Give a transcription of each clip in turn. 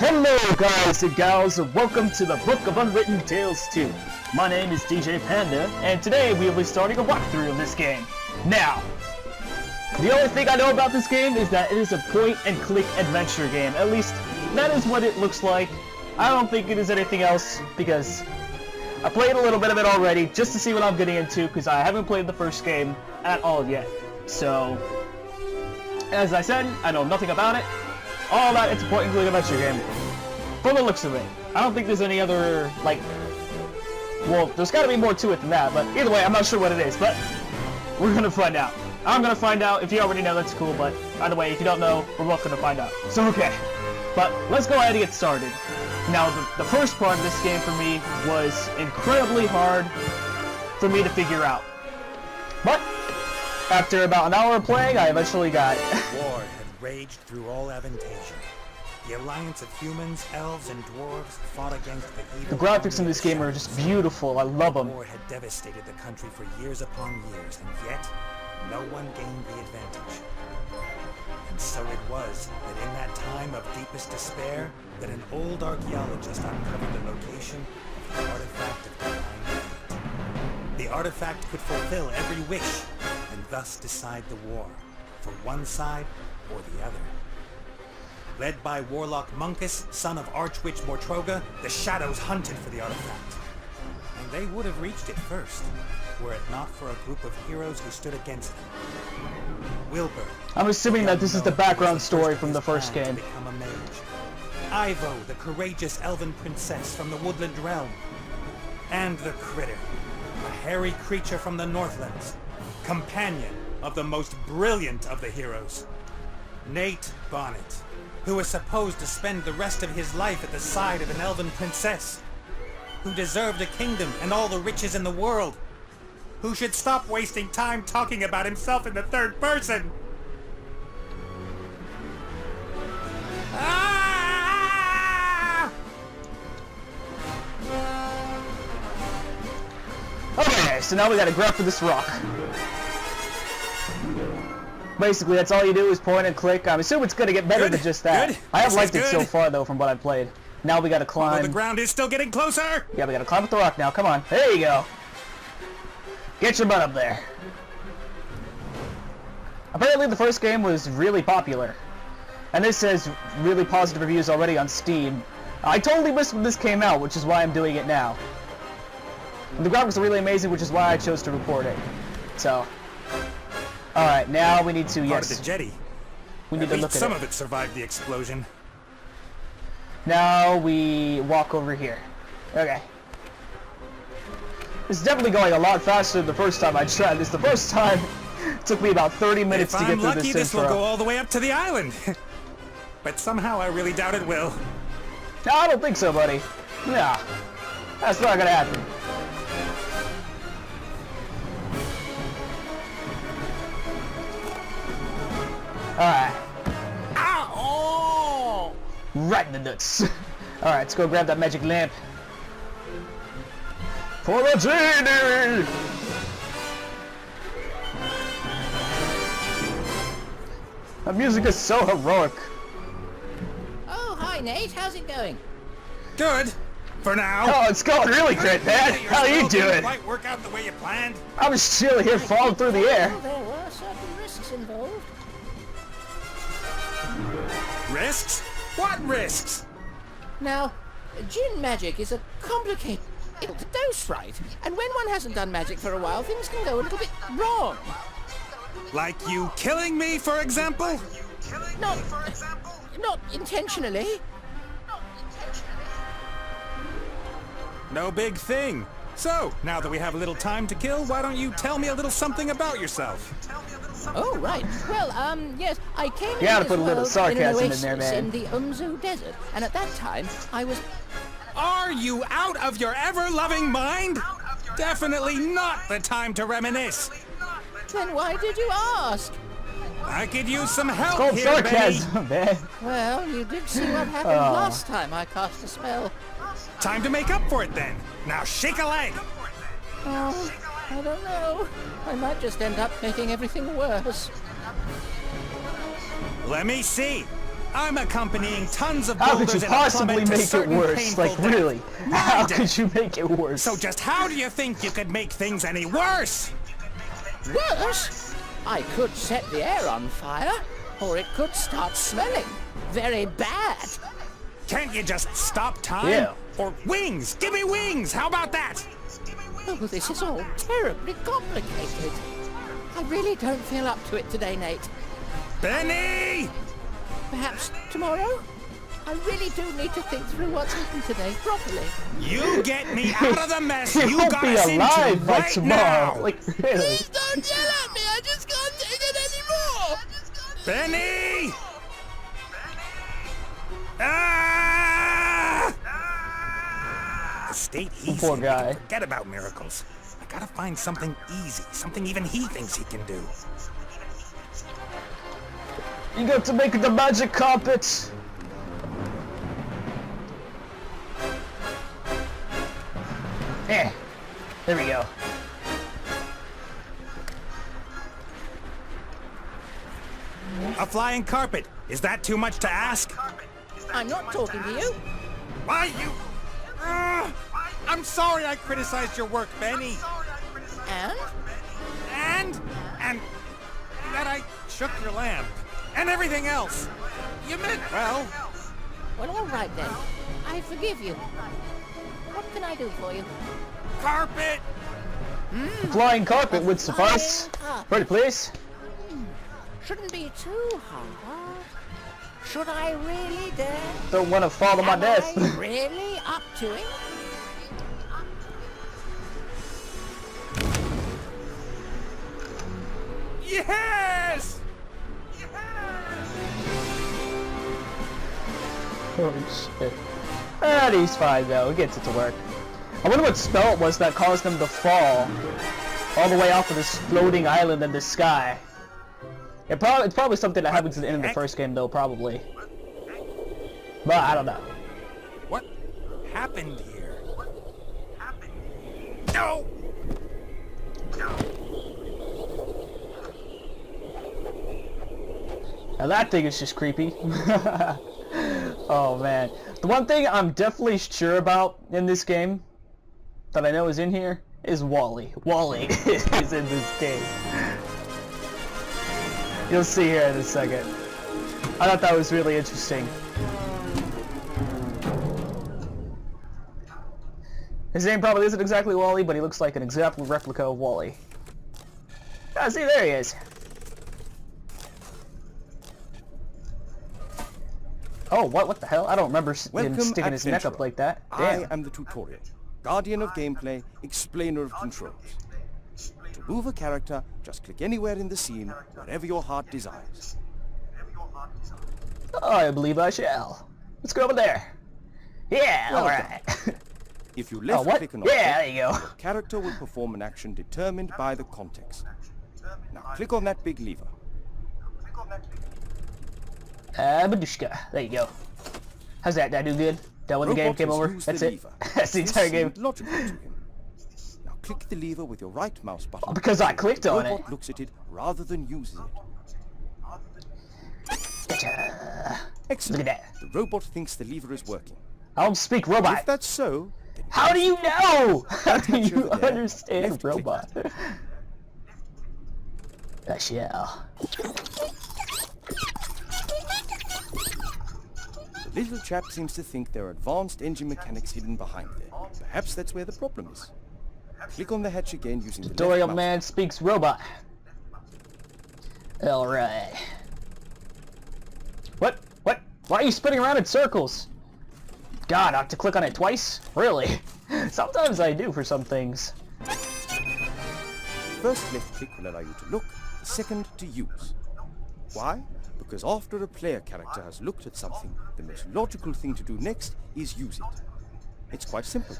Hello guys and gals, and welcome to the Book of Unwritten Tales 2. My name is DJ Panda, and today we will be starting a walkthrough of this game. Now, the only thing I know about this game is that it is a point-and-click adventure game. At least, that is what it looks like. I don't think it is anything else, because I played a little bit of it already, just to see what I'm getting into, because I haven't played the first game at all yet. So, as I said, I know nothing about it. All that, it's a point-and-click adventure game. From the looks of it. I don't think there's any other, like... Well, there's gotta be more to it than that, but either way, I'm not sure what it is, but we're gonna find out. I'm gonna find out. If you already know, that's cool, but either way, if you don't know, we're both gonna find out. So, okay. But, let's go ahead and get started. Now, the first part of this game for me was incredibly hard for me to figure out. But, after about an hour of playing, I eventually got it. War had raged through all Avantasia. The alliance of humans, elves, and dwarves fought against the evil. The graphics in this game are just beautiful. I love them. War had devastated the country for years upon years, and yet no one gained the advantage. And so it was that in that time of deepest despair, that an old archaeologist uncovered the location of the artifact of divine right. The artifact could fulfill every wish, and thus decide the war, for one side or the other. Led by Warlock Munkus, son of Archwitch Mortroga, the Shadows hunted for the artifact. And they would have reached it first, were it not for a group of heroes who stood against them. Wilbur. I'm assuming that this is the background story from the first game. Become a mage. Ivo, the courageous elven princess from the Woodland Realm. And the Critter, a hairy creature from the Northlands, companion of the most brilliant of the heroes, Nate Bonnet, who was supposed to spend the rest of his life at the side of an elven princess, who deserved a kingdom and all the riches in the world, who should stop wasting time talking about himself in the third person. Ah! Okay, so now we gotta grab for this rock. Basically, that's all you do is point and click. I'm assuming it's gonna get better than just that. Good. I have liked it so far, though, from what I've played. Now we gotta climb. Although the ground is still getting closer. Yeah, we gotta climb up the rock now. Come on. There you go. Get your butt up there. Apparently, the first game was really popular. And this says really positive reviews already on Steam. I totally missed when this came out, which is why I'm doing it now. And the graphics are really amazing, which is why I chose to record it. So... Alright, now we need to, Part of the jetty. We need to look at some of it survived the explosion. Now we walk over here. Okay. This is definitely going a lot faster than the first time I tried this. The first time it took me about 30 minutes to get through this intro. If I'm lucky, this will go all the way up to the island. But somehow I really doubt it will. No, I don't think so, buddy. Nah. That's not gonna happen. Alright. Ow! Right in the nuts. Alright, let's go grab that magic lamp. For the genie! The music is so heroic. Oh, hi Nate, how's it going? Good. For now. Oh, it's going really great, man. How are you doing? Didn't quite work out the way you planned. I was chilling here falling through the air. Well, there were certain risks involved. Risks? What risks? Now, Jinn magic is a complicated to dose right, and when one hasn't done magic for a while, things can go a little bit wrong. Like you killing me, for example? Not intentionally. No big thing. So, now that we have a little time to kill, why don't you tell me a little something about yourself? Oh, right. Well, yes, I came You gotta into put a this little world sarcasm in in an there, oasis man. in the Umzu Desert, and at that time, I was... Are you out of your ever-loving mind? Definitely not the time to reminisce. Then why did you ask? I could use some help It's called here, sarcasm, man. Well, you did see what happened last time I cast a spell. Benny. Time to make up for it then. Now shake a leg. Oh, I don't know. I might just end up making everything worse. Let me see. I'm accompanying tons of How could boulders you in a possibly plummet to make it certain worse? painful Like, death. really? How Mind it. could you make it worse? So just how do you think you could make things any worse? Worse? I could set the air on fire, or it could start smelling. Very bad. Can't you just stop time? Yeah. Or wings! Give me wings! How about that? Oh, this is all terribly complicated. I really don't feel up to it today, Nate. Benny! Perhaps tomorrow? I really do need to think through what's happened today properly. You get me out of the mess You you won't got be us into alive by right tomorrow. now! Like, really? Don't yell at me! I just can't take it anymore! Benny! Ah! The state he's Poor in, guy. we can forget about miracles. I gotta find something easy, something even he thinks he can do. You got to make the magic carpet. There we go. A flying carpet. Is that too much to ask? I'm not talking to you. Why you... I'm sorry I criticized your work, Benny. And? And that I shook your lamp. And everything else. You meant well. Well, all right then. I forgive you. What can I do for you? Carpet! Flying carpet would suffice. Pretty please. Shouldn't be too hard. Should I really dare? Don't want to fall to my Am death. I really up to it? Yes! Holy shit. Ah, he's fine though. He gets it to work. I wonder what spell it was that caused him to fall all the way off of this floating island in the sky. It's probably something that happens at the end of the first game though, probably. But I don't know. What happened here? No! Now that thing is just creepy. Oh man. The one thing I'm definitely sure about in this game that I know is in here is Wally. Wally is in this game. You'll see here in a second. I thought that was really interesting. His name probably isn't exactly Wally, but he looks like an exact replica of Wally. Ah, see, there he is. Oh, what the hell? I don't remember him sticking his neck up like that. Damn. I am the tutorial, guardian of gameplay, explainer of controls. To move a character, just click anywhere in the scene, wherever your heart desires. I believe I shall. Let's go over there. Yeah, Well alright. If you Oh, left what? click an Yeah, object, there you go. the character will perform an action determined by the context. Now click on that big lever. Badushka. There you go. How's that? Did I do good? That when the game Robot came has over? used That's the it? lever. That's the This entire game. seemed logical to him. Now click the lever with your right mouse button. Because I so that clicked the on it. robot looks at it rather than uses it. Gotcha. Excellent. Look at that. The robot thinks the lever is working. I don't speak robot. If that's so, then How do you know? How do touch you over there, understand left click. robot? I shall. The little chap seems to think there are advanced engine mechanics hidden behind there. Perhaps that's where the problem is. Click on the hatch again using the Tutorial left mouse. man speaks robot. Alright. What? What? Why are you spinning around in circles? God, I have to click on it twice? Really? Sometimes I do for some things. First left click will allow you to look, the second to use. Why? Because after a player character has looked at something, the most logical thing to do next is use it. It's quite simple.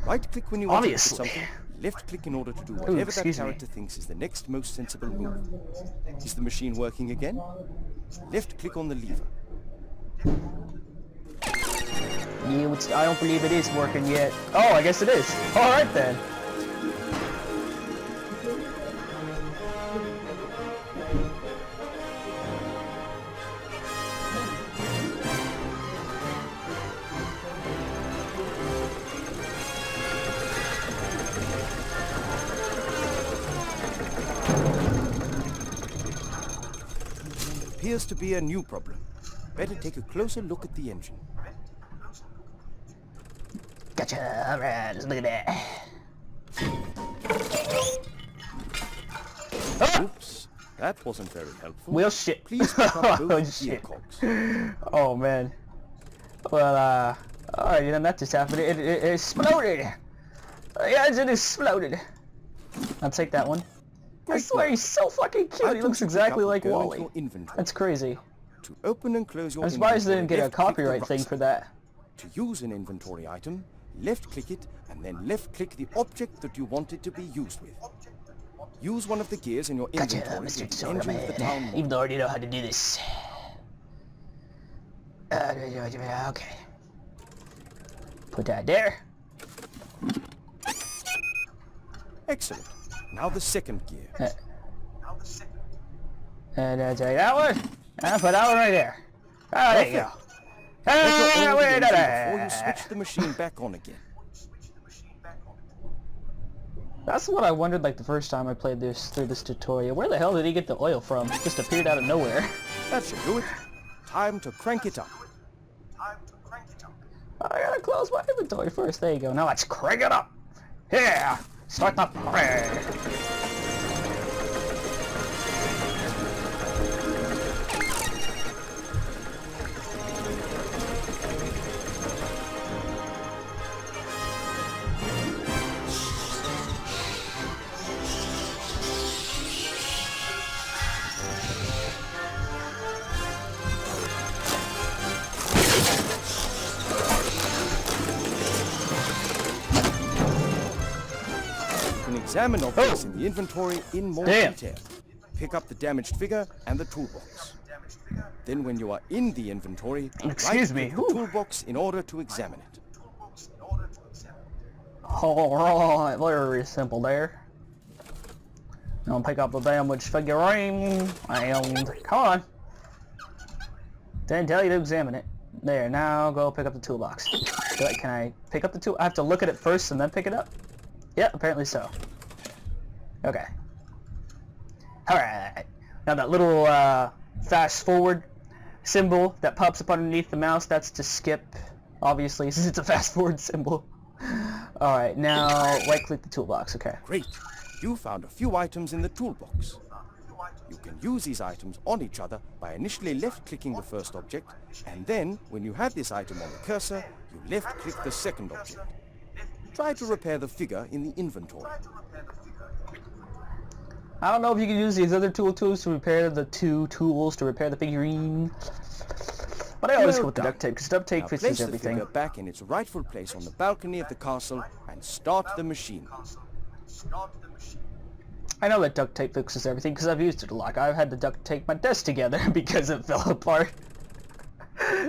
Right click when you want to look at Obviously. something, left click in order to do whatever that excuse me. character thinks is the next most sensible move. Is the machine working again? Left click on the lever. Yeah, I don't believe it is working yet. Oh, I guess it is. Alright then. appears to be a new problem. Better take a closer look at the engine. Gotcha. Alright, let's look at that. Ah! Oops, that wasn't very helpful. Well, shit. Please pick up Oh, both gear shit. cogs. Oh, man. Well, alright, you know, that just happened. It exploded. The engine exploded. I'll take that one. I swear, he's so fucking cute. He looks exactly like Wally. That's crazy. To open and close your I'm surprised they didn't get a left-click the copyright thing right for that. To use an inventory item, left-click it and then left-click the object that you want it to be used with. Use one of the gears in your Gotcha, inventory Mr. with the engine of the town Soda-Man. model. Even though I already know how to do this. Okay. Put that there. Excellent. Now the second gear. And take that one. And put that one right there. Oh, there you go. Let your oil Wait, begin before you switch the machine back on again. That's what I wondered like the first time I played this through this tutorial. Where the hell did he get the oil from? It just appeared out of nowhere. That should do it. Time to crank it up. I gotta close my inventory first. There you go. Now let's crank it up. Yeah! Start the party! Examine objects in the inventory in more Damn. detail. Pick up the damaged figure and the toolbox. Then when you are in the inventory, Excuse me, right-click the whew. toolbox in order to examine it. Alright, very simple there. Now pick up the damaged figurine and come on. Didn't tell you to examine it. There, now go pick up the toolbox. Can I pick up the tool? I have to look at it first and then pick it up? Yeah, apparently so. Okay. Alright. Now that little fast forward symbol that pops up underneath the mouse, that's to skip, obviously, since it's a fast forward symbol. Alright, now right click the toolbox, okay. Great. You found a few items in the toolbox. You can use these items on each other by initially left-clicking the first object, and then, when you have this item on the cursor, you left-click the second object. Try to repair the figure in the inventory. I don't know if you can use these other tools to repair the two tools to repair the figurine. But I always Well go with the done. duct tape, because duct tape Now fixes place the everything. figure back in its rightful place on the balcony of the castle and start the machine. I know that duct tape fixes everything, because I've used it a lot. I've had to duct tape my desk together because it fell apart.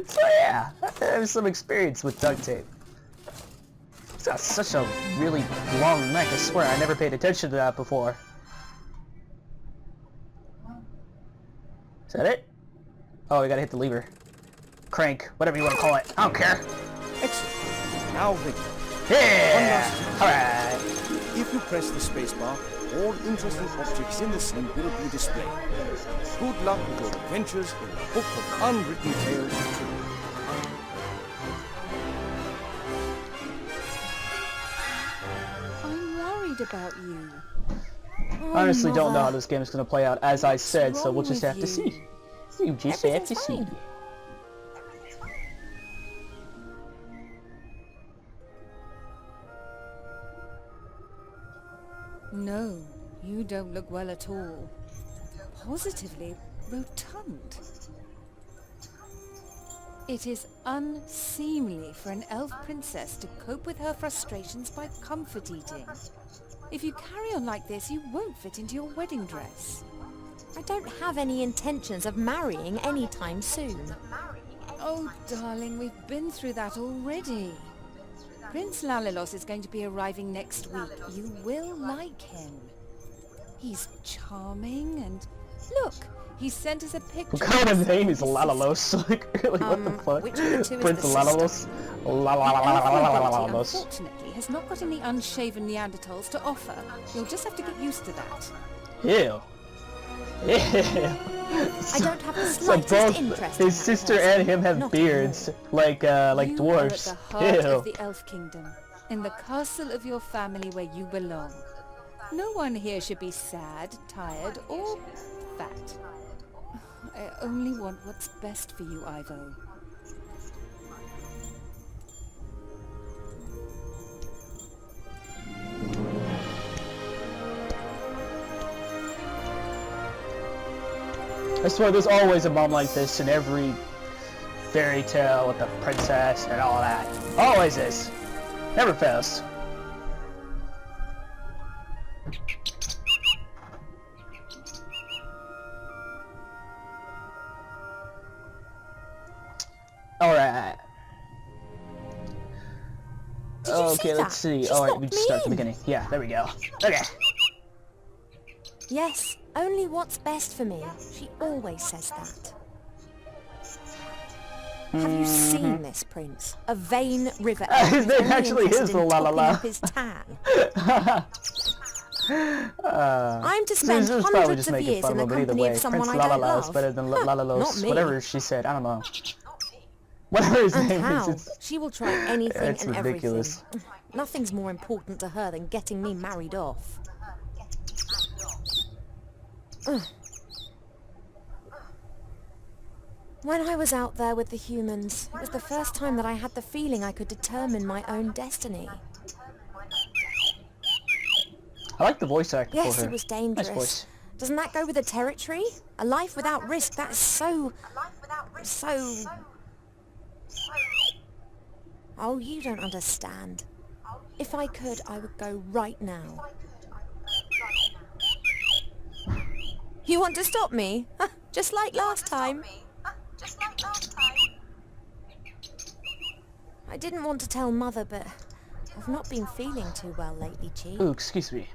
So yeah, I have some experience with duct tape. It's got such a really long neck, I swear I never paid attention to that before. Is that it? Oh, we gotta hit the lever. Crank, whatever you want to call it. I don't care. Excellent. Now ready. Yeah! One Alright. If you press the spacebar, all interesting objects in the scene will be displayed. Good luck with your adventures in the Book of Unwritten Tales 2. I'm worried about you. I honestly don't know how Mother. this game is going to play out, as I said, so we'll just wrong have to with see. You just have to Everything's see. fine. No, you don't look well at all. Positively rotund. It is unseemly for an elf princess to cope with her frustrations by comfort eating. If you carry on like this, you won't fit into your wedding dress. I don't have any intentions of marrying anytime soon. Oh, darling, we've been through that already. Prince Lalilos is going to be arriving next week. You will like him. He's charming and... Look, he sent us a picture. What kind of his name is sister. Lalalos? Like, really, what the fuck? which of the two is Prince the Lalalos? The elf nobility, Lalalos. unfortunately, has not got any unshaven Neanderthals to offer. You'll just have to get used to that. Ew. Ew. I don't have the So slightest both interest in his that sister person. and him have Not at beards, all. like You are dwarfs. at the heart Ew. of the Elf Kingdom, in the castle of your family where you belong. No one here should be sad, tired, or fat. I only want what's best for you, Ivo. I swear there's always a mom like this in every fairy tale with the princess and all that. Always is. Never fails. Alright. Did you Okay, see let's that? see. She Alright, we stopped just start at the me in. beginning. Yeah, there we go. Okay. Yes, only what's best for me. She always says that. Have you seen this prince? A vain river elf His who's name only actually interested is in La La topping La. up his tan. I'm to This spend is probably hundreds just of making years fun in the of it, but either company way, of someone Prince I La La don't La is love. better than La La Los. Not me. Whatever she said, I don't know. Whatever his And name how? is, She will try anything it's and ridiculous. everything. Nothing's more important to her than getting me married off. Ugh. When I was out there with the humans, it was the first time that I had the feeling I could determine my own destiny. I like the voice actor Yes, for her. it was Nice dangerous. voice. Doesn't that go with the territory? A life without risk, that is so... Oh, you don't understand. If I could, I would go right now. You want to stop me? Just like last time. I didn't want to tell Mother, but I've not been feeling too well lately, Chief. Ooh, excuse me.